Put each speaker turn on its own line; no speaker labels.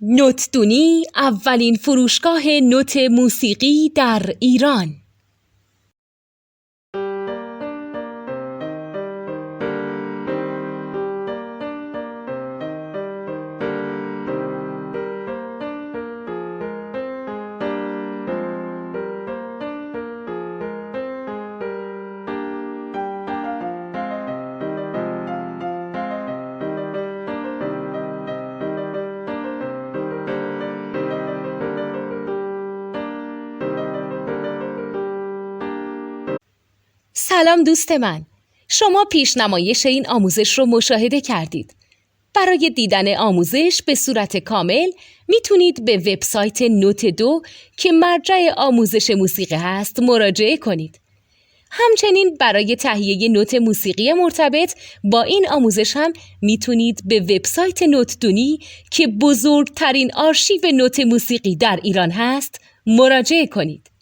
نوتدونی اولین فروشگاه نوت موسیقی در ایران. سلام دوست من، شما پیشنمایش این آموزش رو مشاهده کردید. برای دیدن آموزش به صورت کامل میتونید به وبسایت نوت2 که مرجع آموزش موسیقی هست مراجعه کنید. همچنین برای تهیه نوت موسیقی مرتبط با این آموزش هم میتونید به وبسایت نوتدونی که بزرگترین آرشیو نوت موسیقی در ایران هست مراجعه کنید.